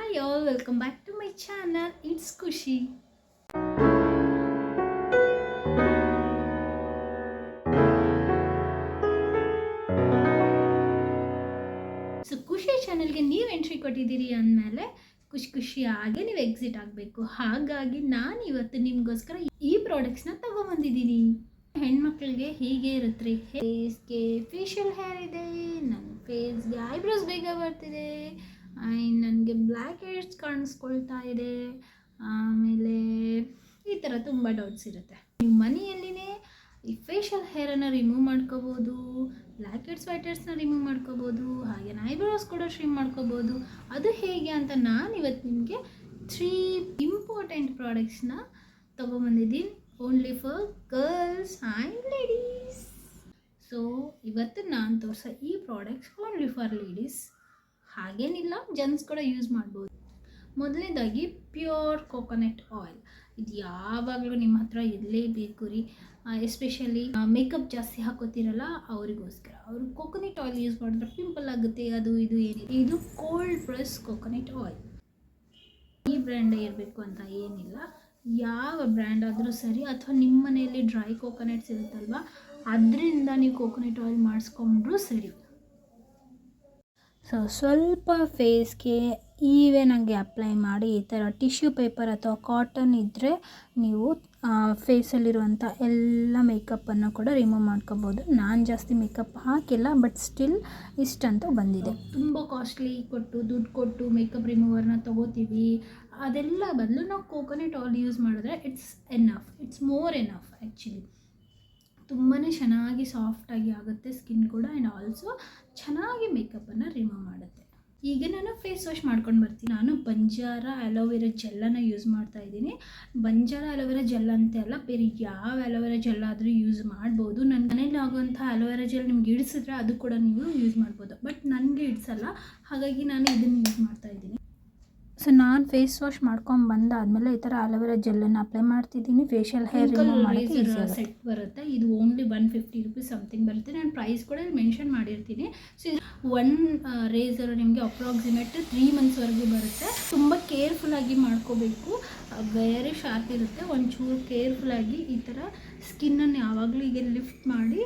Hi all, welcome back to my channel. It's Kushi. So ಖುಷಿ ಚಾನಲ್ಗೆ ನೀವು entry ಕೊಟ್ಟಿದ್ದೀರಿ ಅಂದಮೇಲೆ ಖುಷಿಯಾಗಿ ನೀವು ಎಕ್ಸಿಟ್ ಆಗಬೇಕು. ಹಾಗಾಗಿ ನಾನು ಇವತ್ತು ನಿಮಗೋಸ್ಕರ ಈ ಪ್ರಾಡಕ್ಟ್ಸ್ನ ತಗೊಂಬಂದಿದ್ದೀನಿ. ಹೆಣ್ಮಕ್ಳಿಗೆ ಹೀಗೆ ಇರುತ್ತೆ, ಫೇಸ್ಗೆ ಫೇಶಿಯಲ್ ಹೇರ್ ಇದೆ, ನನ್ನ ಫೇಸ್ಗೆ ಐಬ್ರೋಸ್ ಬೇಗ ಬರ್ತಿದೆ, ನನಗೆ ಬ್ಲ್ಯಾಕ್ ಹೆಡ್ಸ್ ಕಾಣಿಸ್ಕೊಳ್ತಾ ಇದೆ, ಆಮೇಲೆ ಈ ಥರ ತುಂಬ ಡೌಟ್ಸ್ ಇರುತ್ತೆ. ನೀವು ಮನೆಯಲ್ಲಿನೇ ಈ ಫೇಶಿಯಲ್ ಹೇರನ್ನು ರಿಮೂವ್ ಮಾಡ್ಕೋಬೋದು, ಬ್ಲ್ಯಾಕ್ ಹೆಡ್ಸ್ ವೈಟ್ ಹೆಡ್ಸ್ನ ರಿಮೂವ್ ಮಾಡ್ಕೋಬೋದು, ಹಾಗೆ ಐಬ್ರೋಸ್ ಕೂಡ ಟ್ರಿಮ್ ಮಾಡ್ಕೋಬೋದು. ಅದು ಹೇಗೆ ಅಂತ ನಾನು ಇವತ್ತು ನಿಮಗೆ 3 ಇಂಪಾರ್ಟೆಂಟ್ ಪ್ರಾಡಕ್ಟ್ಸ್ನ ತೊಗೊಂಬಂದಿದ್ದೀನಿ, only for girls and ladies. So ಇವತ್ತು ನಾನು ತೋರಿಸೋ ಈ ಪ್ರಾಡಕ್ಟ್ಸ್ ಓನ್ಲಿ ಫಾರ್ ಲೇಡೀಸ್, ಹಾಗೇನಿಲ್ಲ ಜೆಂಟ್ಸ್ ಕೂಡ ಯೂಸ್ ಮಾಡ್ಬೋದು. ಮೊದಲನೇದಾಗಿ ಪ್ಯೂರ್ ಕೋಕೋನಟ್ ಆಯಿಲ್. ಇದು ಯಾವಾಗಲೂ ನಿಮ್ಮ ಹತ್ರ ಇರಲೇಬೇಕು ರೀ, ಎಸ್ಪೆಷಲಿ ಮೇಕಪ್ ಜಾಸ್ತಿ ಹಾಕೋತಿರಲ್ಲ ಅವರಿಗೋಸ್ಕರ. ಅವರು ಕೋಕೋನಟ್ ಆಯಿಲ್ ಯೂಸ್ ಮಾಡಿದ್ರೆ ಪಿಂಪಲ್ ಆಗುತ್ತೆ, ಅದು ಇದು ಏನಿದೆ. ಇದು ಕೋಲ್ಡ್ ಪ್ರೆಸ್ ಕೋಕೋನಟ್ ಆಯಿಲ್. ಈ ಬ್ರ್ಯಾಂಡೇ ಇರಬೇಕು ಅಂತ ಏನಿಲ್ಲ, ಯಾವ ಬ್ರ್ಯಾಂಡ್ ಆದರೂ ಸರಿ, ಅಥವಾ ನಿಮ್ಮ ಮನೆಯಲ್ಲಿ ಡ್ರೈ ಕೋಕೋನಟ್ಸ್ ಇರುತ್ತಲ್ವ ಅದರಿಂದ ನೀವು ಕೋಕೋನಟ್ ಆಯಿಲ್ ಮಾಡಿಸ್ಕೊಂಡ್ರೂ ಸರಿ. ಸೊ ಸ್ವಲ್ಪ ಫೇಸ್ಗೆ ಈವೆನಾಗಿ ಅಪ್ಲೈ ಮಾಡಿ, ಈ ಥರ ಟಿಶ್ಯೂ ಪೇಪರ್ ಅಥವಾ ಕಾಟನ್ ಇದ್ದರೆ ನೀವು ಫೇಸಲ್ಲಿರುವಂಥ ಎಲ್ಲ ಮೇಕಪ್ಪನ್ನು ಕೂಡ ರಿಮೂವ್ ಮಾಡ್ಕೋಬೋದು. ನಾನು ಜಾಸ್ತಿ ಮೇಕಪ್ ಹಾಕಿಲ್ಲ, ಬಟ್ ಸ್ಟಿಲ್ ಇಷ್ಟಂತೂ ಬಂದಿದೆ. ತುಂಬ ಕಾಸ್ಟ್ಲಿ ಕೊಟ್ಟು ದುಡ್ಡು ಕೊಟ್ಟು ಮೇಕಪ್ ರಿಮೂವರ್ನ ತೊಗೋತೀವಿ, ಅದೆಲ್ಲ ಬದಲು ನಾವು ಕೋಕೋನಟ್ ಆಯಿಲ್ ಯೂಸ್ ಮಾಡಿದ್ರೆ ಇಟ್ಸ್ ಮೋರ್ ಎನಫ್ ಆ್ಯಕ್ಚುಲಿ. ತುಂಬಾ ಚೆನ್ನಾಗಿ ಸಾಫ್ಟಾಗಿ ಆಗುತ್ತೆ ಸ್ಕಿನ್ ಕೂಡ, ಆ್ಯಂಡ್ ಆಲ್ಸೋ ಚೆನ್ನಾಗಿ ಮೇಕಪ್ಪನ್ನು ರಿಮೂವ್ ಮಾಡುತ್ತೆ. ಈಗ ನಾನು ಫೇಸ್ ವಾಶ್ ಮಾಡ್ಕೊಂಡು ಬರ್ತೀನಿ. ನಾನು ಬಂಜಾರ ಅಲೋವೆರಾ ಜೆಲ್ಲನ್ನು ಯೂಸ್ ಮಾಡ್ತಾ ಇದ್ದೀನಿ. ಬಂಜಾರ ಅಲೋವೆರಾ ಜೆಲ್ ಅಂತೆ ಅಲ್ಲ, ಬೇರೆ ಯಾವ ಅಲೋವೆರಾ ಜೆಲ್ ಆದರೂ ಯೂಸ್ ಮಾಡ್ಬೋದು. ನನ್ನ ಮನೇಲಿ ಆಗುವಂಥ ಅಲೋವೆರಾ ಜೆಲ್ ನಿಮ್ಗೆ ಇಡಿಸಿದ್ರೆ ಅದು ಕೂಡ ನೀವು ಯೂಸ್ ಮಾಡ್ಬೋದು, ಬಟ್ ನನಗೆ ಇಡಿಸಲ್ಲ, ಹಾಗಾಗಿ ನಾನು ಇದನ್ನು ಯೂಸ್ ಮಾಡ್ತಾ ಇದ್ದೀನಿ. ಸೊ ನಾನು ಫೇಸ್ ವಾಶ್ ಮಾಡ್ಕೊಂಡು ಬಂದಾದಮೇಲೆ ಈ ಥರ ಅಲೋವೆರಾ ಜೆಲ್ಲನ್ನು ಅಪ್ಲೈ ಮಾಡ್ತಿದ್ದೀನಿ. ಫೇಶಿಯಲ್ ಹೇರ್ ರಿಮೂವ್ ಮಾಡೋಕ್ಕೆ ಸೆಟ್ ಬರುತ್ತೆ. ಇದು ಓನ್ಲಿ 150 ರೂಪೀಸ್ ಸಮಥಿಂಗ್ ಬರುತ್ತೆ. ನಾನು ಪ್ರೈಸ್ ಕೂಡ ಮೆನ್ಷನ್ ಮಾಡಿರ್ತೀನಿ. ಸೊ ಒನ್ ರೇಸರ್ ನಿಮಗೆ ಅಪ್ರಾಕ್ಸಿಮೇಟ್ 3 ಮಂತ್ಸ್ವರೆಗೂ ಬರುತ್ತೆ. ತುಂಬ ಕೇರ್ಫುಲ್ಲಾಗಿ ಮಾಡ್ಕೋಬೇಕು, ವೆರಿ ಶಾರ್ಪ್ ಇರುತ್ತೆ. ಒಂಚೂರು ಕೇರ್ಫುಲ್ಲಾಗಿ ಈ ಥರ ಸ್ಕಿನ್ನನ್ನು ಯಾವಾಗಲೂ ಹೀಗೆ ಲಿಫ್ಟ್ ಮಾಡಿ,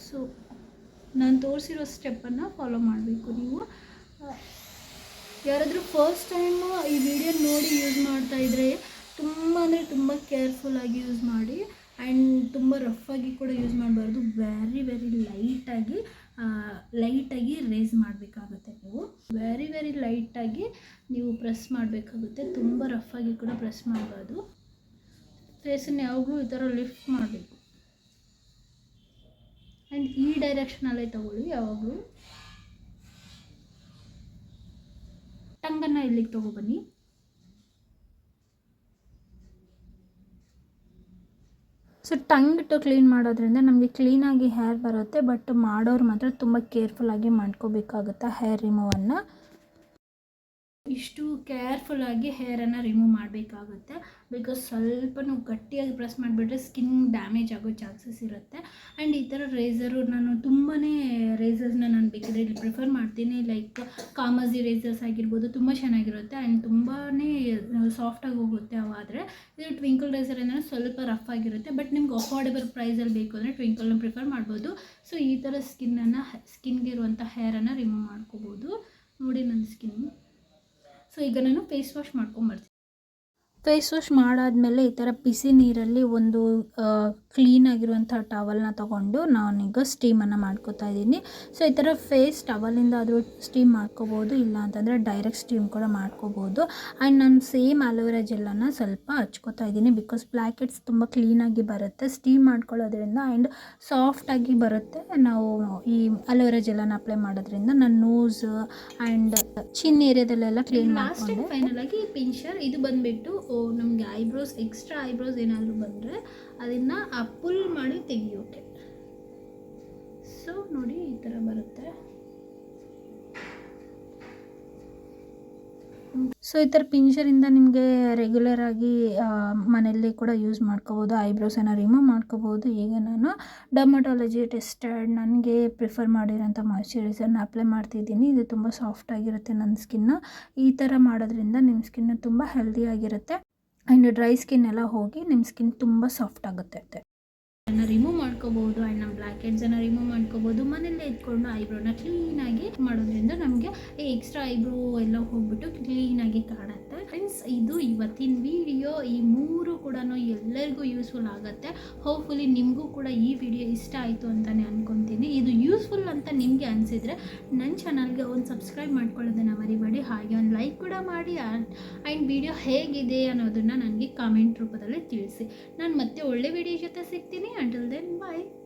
ಸೊ ನಾನು ತೋರಿಸಿರೋ ಸ್ಟೆಪ್ಪನ್ನು ಫಾಲೋ ಮಾಡಬೇಕು. ನೀವು ಯಾರಾದರೂ ಫಸ್ಟ್ ಟೈಮು ಈ ವಿಡಿಯೋ ನೋಡಿ ಯೂಸ್ ಮಾಡ್ತಾಯಿದ್ರೆ ತುಂಬ ಅಂದರೆ ತುಂಬ ಕೇರ್ಫುಲ್ಲಾಗಿ ಯೂಸ್ ಮಾಡಿ, ಆ್ಯಂಡ್ ತುಂಬ ರಫಾಗಿ ಕೂಡ ಯೂಸ್ ಮಾಡಬಾರ್ದು. ವೆರಿ ಲೈಟಾಗಿ ರೇಸ್ ಮಾಡಬೇಕಾಗುತ್ತೆ. ನೀವು ವೆರಿ ಲೈಟಾಗಿ ನೀವು ಪ್ರೆಸ್ ಮಾಡಬೇಕಾಗುತ್ತೆ, ತುಂಬ ರಫಾಗಿ ಕೂಡ ಪ್ರೆಸ್ ಮಾಡಬಾರ್ದು. ಫೇಸನ್ನು ಯಾವಾಗಲೂ ಈ ಥರ ಲಿಫ್ಟ್ ಮಾಡಬೇಕು, ಆ್ಯಂಡ್ ಈ ಡೈರೆಕ್ಷನಲ್ಲೇ ತಗೊಳ್ಳಿ ಯಾವಾಗಲೂ. ಟಂಗನ್ನು ಇಲ್ಲಿಗೆ ತೊಗೊಬನ್ನಿ. ಸೊ ಟಂಗ್ ಇಟ್ಟು ಕ್ಲೀನ್ ಮಾಡೋದ್ರಿಂದ ನಮಗೆ ಕ್ಲೀನಾಗಿ ಹೇರ್ ಬರುತ್ತೆ, ಬಟ್ ಮಾಡೋರು ಮಾತ್ರ ತುಂಬ ಕೇರ್ಫುಲ್ಲಾಗಿ ಮಾಡ್ಕೋಬೇಕಾಗುತ್ತೆ ಹೇರ್ ರಿಮೂವನ್ನು. ಇಷ್ಟು ಕೇರ್ಫುಲ್ಲಾಗಿ ಹೇರನ್ನು ರಿಮೂವ್ ಮಾಡಬೇಕಾಗುತ್ತೆ, ಬಿಕಾಸ್ ಸ್ವಲ್ಪ ಗಟ್ಟಿಯಾಗಿ ಪ್ರೆಸ್ ಮಾಡಿಬಿಟ್ರೆ ಸ್ಕಿನ್ ಡ್ಯಾಮೇಜ್ ಆಗೋ ಚಾನ್ಸಸ್ ಇರುತ್ತೆ. ಆ್ಯಂಡ್ ಈ ಥರ ರೇಸರು ನಾನು ತುಂಬಾ ರೇಸರ್ಸ್ನ ನಾನು ಬೇಕಿದ್ರೆ ಇಲ್ಲಿ ಪ್ರಿಫರ್ ಮಾಡ್ತೀನಿ. ಲೈಕ್ ಕಾಮಜಿ ರೇಸರ್ಸ್ ಆಗಿರ್ಬೋದು, ತುಂಬ ಚೆನ್ನಾಗಿರುತ್ತೆ ಆ್ಯಂಡ್ ತುಂಬಾ ಸಾಫ್ಟಾಗಿ ಹೋಗುತ್ತೆ ಅವಾದರೆ. ಇದು ಟ್ವಿಂಕಲ್ ರೇಸರ್ ಅಂದರೆ ಸ್ವಲ್ಪ ರಫ್ ಆಗಿರುತ್ತೆ, ಬಟ್ ನಿಮ್ಗೆ ಅಫೋರ್ಡೆಬಲ್ ಪ್ರೈಸಲ್ಲಿ ಬೇಕು ಅಂದರೆ ಟ್ವಿಂಕಲ್ನ ಪ್ರಿಫರ್ ಮಾಡ್ಬೋದು. ಸೊ ಈ ಥರ ಸ್ಕಿನ್ಗೆ ಇರುವಂಥ ಹೇರನ್ನು ರಿಮೂವ್ ಮಾಡ್ಕೋಬೋದು. ನೋಡಿ ನನ್ನ ಸ್ಕಿನ್. ಸೊ ಈಗ ನಾನು ಫೇಸ್ ವಾಶ್ ಮಾಡ್ಕೊಂಬರ್ತೀನಿ. ಫೇಸ್ ವಾಶ್ ಮಾಡಾದಮೇಲೆ ಈ ಥರ ಬಿಸಿ ನೀರಲ್ಲಿ ಒಂದು ಕ್ಲೀನಾಗಿರುವಂಥ ಟವಲ್ನ ತೊಗೊಂಡು ನಾನೀಗ ಸ್ಟೀಮನ್ನು ಮಾಡ್ಕೋತಾ ಇದ್ದೀನಿ. ಸೊ ಈ ಥರ ಫೇಸ್ ಟವಲಿಂದ ಆದರೂ ಸ್ಟೀಮ್ ಮಾಡ್ಕೋಬೋದು, ಇಲ್ಲ ಅಂತಂದರೆ ಡೈರೆಕ್ಟ್ ಸ್ಟೀಮ್ ಕೂಡ ಮಾಡ್ಕೋಬೋದು. ಆ್ಯಂಡ್ ನಾನು ಸೇಮ್ ಅಲೋವೆರಾ ಜೆಲ್ಲನ್ನು ಸ್ವಲ್ಪ ಹಚ್ಕೋತಾ ಇದ್ದೀನಿ, ಬಿಕಾಸ್ ಬ್ಲ್ಯಾಕ್ ಹೆಡ್ಸ್ ತುಂಬ ಕ್ಲೀನಾಗಿ ಬರುತ್ತೆ ಸ್ಟೀಮ್ ಮಾಡ್ಕೊಳ್ಳೋದ್ರಿಂದ, ಆ್ಯಂಡ್ ಸಾಫ್ಟಾಗಿ ಬರುತ್ತೆ. ನಾವು ಈ ಅಲೋವೆರಾ ಜೆಲ್ಲನ್ನು ಅಪ್ಲೈ ಮಾಡೋದ್ರಿಂದ ನನ್ನ ನೋಸ್ ಆ್ಯಂಡ್ ಚಿನ್ ಏರಿಯಾದಲ್ಲೆಲ್ಲ ಕ್ಲೀನ್ ಮಾಡ್ಕೊಂಡು ಫೈನಲಾಗಿ ಪಿಂಚರ್ ಇದು ಬಂದುಬಿಟ್ಟು ನಮಗೆ ಎಕ್ಸ್ಟ್ರಾ ಐಬ್ರೋಸ್ ಏನಾದರೂ ಬಂದರೆ ಅದನ್ನು ಪುಲ್ ಮಾಡಿ ತೆಗಿಯೋಕೆ. ಸೊ ನೋಡಿ ಈ ಥರ ಬರುತ್ತೆ. ಸೊ ಈ ಥರ ಪಿಂಚರಿಂದ ನಿಮಗೆ ರೆಗ್ಯುಲರಾಗಿ ಮನೆಯಲ್ಲಿ ಕೂಡ ಯೂಸ್ ಮಾಡ್ಕೋಬೋದು. ಐಬ್ರೋಸನ್ನು ರಿಮೂವ್ ಮಾಡ್ಕೋಬೋದು. ಈಗ ನಾನು ಡರ್ಮಟಾಲಜಿ ಟೆಸ್ಟೆಡ್ ನನಗೆ ಪ್ರಿಫರ್ ಮಾಡಿರೋಂಥ ಮಾಯ್ಶ್ಚರೈಸರ್ನ ಅಪ್ಲೈ ಮಾಡ್ತಿದ್ದೀನಿ. ಇದು ತುಂಬ ಸಾಫ್ಟಾಗಿರುತ್ತೆ ನನ್ನ ಸ್ಕಿನ್ನ. ಈ ಥರ ಮಾಡೋದ್ರಿಂದ ನಿಮ್ಮ ಸ್ಕಿನ್ನು ತುಂಬ ಹೆಲ್ದಿಯಾಗಿರುತ್ತೆ ಆ್ಯಂಡ್ ಡ್ರೈ ಸ್ಕಿನ್ ಎಲ್ಲ ಹೋಗಿ ನಿಮ್ಮ ಸ್ಕಿನ್ ತುಂಬ ಸಾಫ್ಟ್ ಆಗುತ್ತೆ. ರಿಮೂವ್ ಮಾಡ್ಕೋಬಹುದು ಆ್ಯಂಡ್ ನಮ್ಮ ಬ್ಲ್ಯಾಕ್ ಹೆಡ್ಸನ್ನು ರಿಮೂವ್ ಮಾಡ್ಕೋಬೋದು. ಮನೆಯಲ್ಲೇ ಇಟ್ಕೊಂಡು ಐಬ್ರೋನ ಕ್ಲೀನಾಗಿ ಮಾಡೋದ್ರಿಂದ ನಮಗೆ ಎಕ್ಸ್ಟ್ರಾ ಐಬ್ರೋ ಎಲ್ಲ ಹೋಗ್ಬಿಟ್ಟು ಕ್ಲೀನಾಗಿ ಕಾಣುತ್ತೆ. ಫ್ರೆಂಡ್ಸ್, ಇದು ಇವತ್ತಿನ ವಿಡಿಯೋ. ಈ 3 ಕೂಡ ಎಲ್ಲರಿಗೂ ಯೂಸ್ಫುಲ್ ಆಗುತ್ತೆ. ಹೋಪ್ಫುಲಿ ನಿಮಗೂ ಕೂಡ ಈ ವಿಡಿಯೋ ಇಷ್ಟ ಆಯಿತು ಅಂತಲೇ ಅಂದ್ಕೊತೀನಿ. ಇದು ಯೂಸ್ಫುಲ್ ಅಂತ ನಿಮಗೆ ಅನಿಸಿದರೆ ನನ್ನ ಚಾನಲ್ಗೆ ಒಂದು ಸಬ್ಸ್ಕ್ರೈಬ್ ಮಾಡ್ಕೊಳ್ಳೋದನ್ನು ಮರಿಬೇಡಿ. ಹಾಗೆ ಒಂದು ಲೈಕ್ ಕೂಡ ಮಾಡಿ ಆ್ಯಂಡ್ ವಿಡಿಯೋ ಹೇಗಿದೆ ಅನ್ನೋದನ್ನು ನನಗೆ ಕಾಮೆಂಟ್ ರೂಪದಲ್ಲಿ ತಿಳಿಸಿ. ನಾನು ಮತ್ತೆ ಒಳ್ಳೆ ವಿಡಿಯೋ ಜೊತೆ ಸಿಗ್ತೀನಿ. Until then, bye.